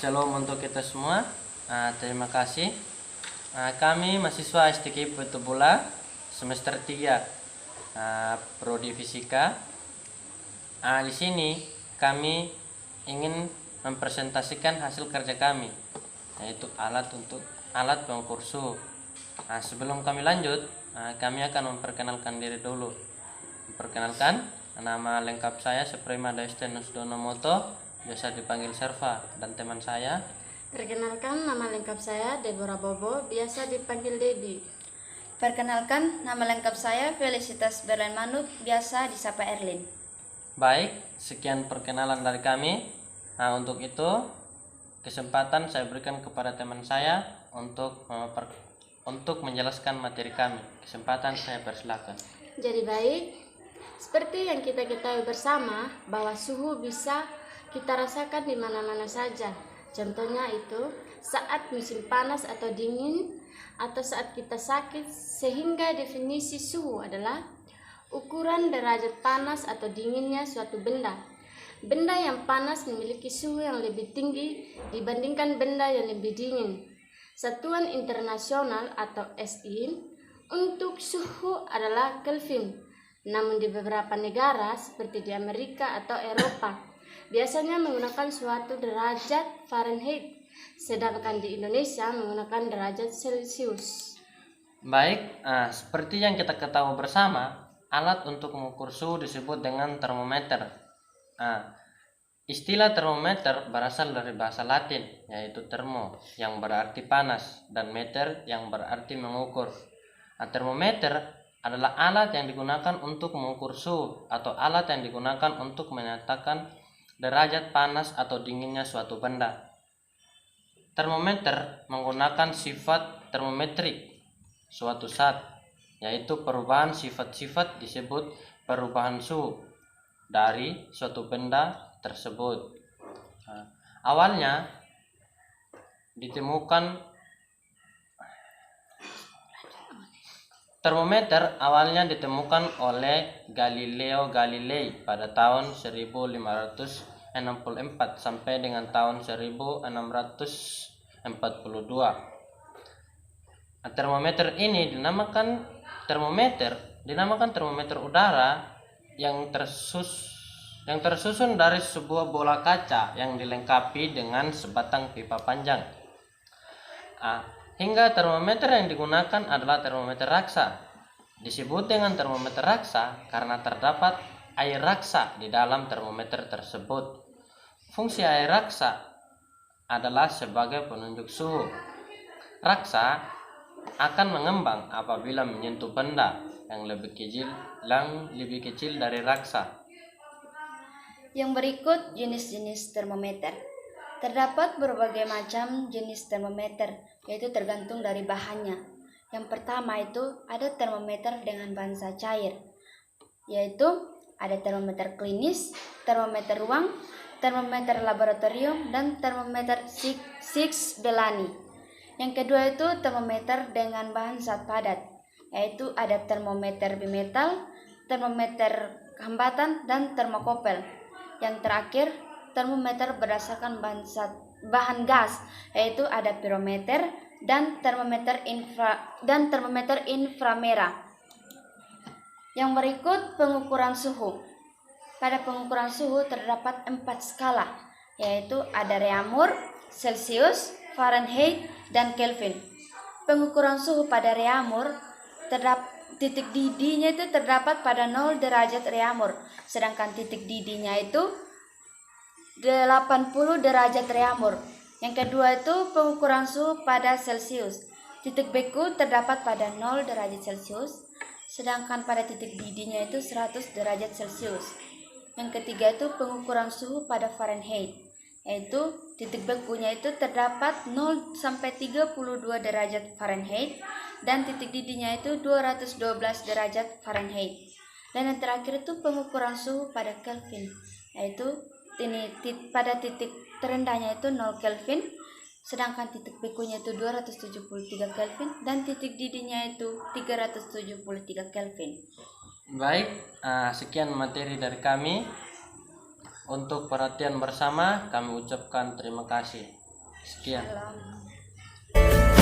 Shalom untuk kita semua. Terima kasih. Kami mahasiswa STKI Putu Bola semester 3 prodi fisika. Di sini kami ingin mempresentasikan hasil kerja kami, yaitu alat pengukur suhu. Sebelum kami lanjut, kami akan memperkenalkan diri dulu. Memperkenalkan, nama lengkap saya Suprema Daestenus Donomoto, biasa dipanggil Serva, dan teman saya. Perkenalkan, nama lengkap saya Deborah Bobo, biasa dipanggil Dedi. Perkenalkan, nama lengkap saya Felicitas Berlen Manuk, biasa disapa Erlin. Baik, sekian perkenalan dari kami. Untuk itu, kesempatan saya berikan kepada teman saya untuk menjelaskan materi kami. Kesempatan saya persilakan. Jadi baik, seperti yang kita ketahui bersama bahwa suhu bisa kita rasakan di mana-mana saja. Contohnya itu saat musim panas atau dingin, atau saat kita sakit, sehingga definisi suhu adalah ukuran derajat panas atau dinginnya suatu benda. Benda yang panas memiliki suhu yang lebih tinggi dibandingkan benda yang lebih dingin. Satuan internasional atau SI untuk suhu adalah Kelvin. Namun di beberapa negara seperti di Amerika atau Eropa biasanya menggunakan suatu derajat Fahrenheit, sedangkan di Indonesia menggunakan derajat Celcius. Baik, seperti yang kita ketahui bersama, alat untuk mengukur suhu disebut dengan termometer. Istilah termometer berasal dari bahasa Latin, yaitu thermo, yang berarti panas, dan meter, yang berarti mengukur. Termometer adalah alat yang digunakan untuk mengukur suhu, atau alat yang digunakan untuk menyatakan derajat panas atau dinginnya suatu benda. Termometer menggunakan sifat termometrik suatu zat, yaitu perubahan sifat-sifat disebut perubahan suhu dari suatu benda tersebut. Awalnya termometer ditemukan oleh Galileo Galilei pada tahun 1564 sampai dengan tahun 1642. Termometer ini dinamakan termometer udara yang tersusun dari sebuah bola kaca yang dilengkapi dengan sebatang pipa panjang. Hingga termometer yang digunakan adalah termometer raksa. Disebut dengan termometer raksa karena terdapat air raksa di dalam termometer tersebut. Fungsi air raksa adalah sebagai penunjuk suhu. Raksa akan mengembang apabila menyentuh benda yang lebih kecil dari raksa. Yang berikut jenis-jenis termometer. Terdapat berbagai macam jenis termometer, yaitu tergantung dari bahannya. Yang pertama itu ada termometer dengan bahan cair, yaitu ada termometer klinis, termometer ruang, termometer laboratorium, dan termometer Six Bellani. Yang kedua itu termometer dengan bahan zat padat, yaitu ada termometer bimetal, termometer hambatan, dan termokopel. Yang terakhir, termometer berdasarkan bahan gas, yaitu ada pirometer dan termometer inframerah. Yang berikut pengukuran suhu. Pada pengukuran suhu terdapat 4 skala, yaitu ada Reaumur, Celcius, Fahrenheit, dan Kelvin. Pengukuran suhu pada Reaumur titik didihnya itu terdapat pada 0 derajat Reaumur, sedangkan titik didihnya itu 80 derajat Reaumur. Yang kedua itu pengukuran suhu pada Celcius. Titik beku terdapat pada 0 derajat Celcius, sedangkan pada titik didihnya itu 100 derajat Celcius. Yang ketiga itu pengukuran suhu pada Fahrenheit, yaitu titik bekunya itu terdapat 0 sampai 32 derajat Fahrenheit, dan titik didihnya itu 212 derajat Fahrenheit. Dan yang terakhir itu pengukuran suhu pada Kelvin, yaitu pada titik terendahnya itu 0 Kelvin, sedangkan titik bekunya itu 273 Kelvin, dan titik didihnya itu 373 Kelvin. Baik, sekian materi dari kami. Untuk perhatian bersama kami ucapkan terima kasih. Sekian. Shalom.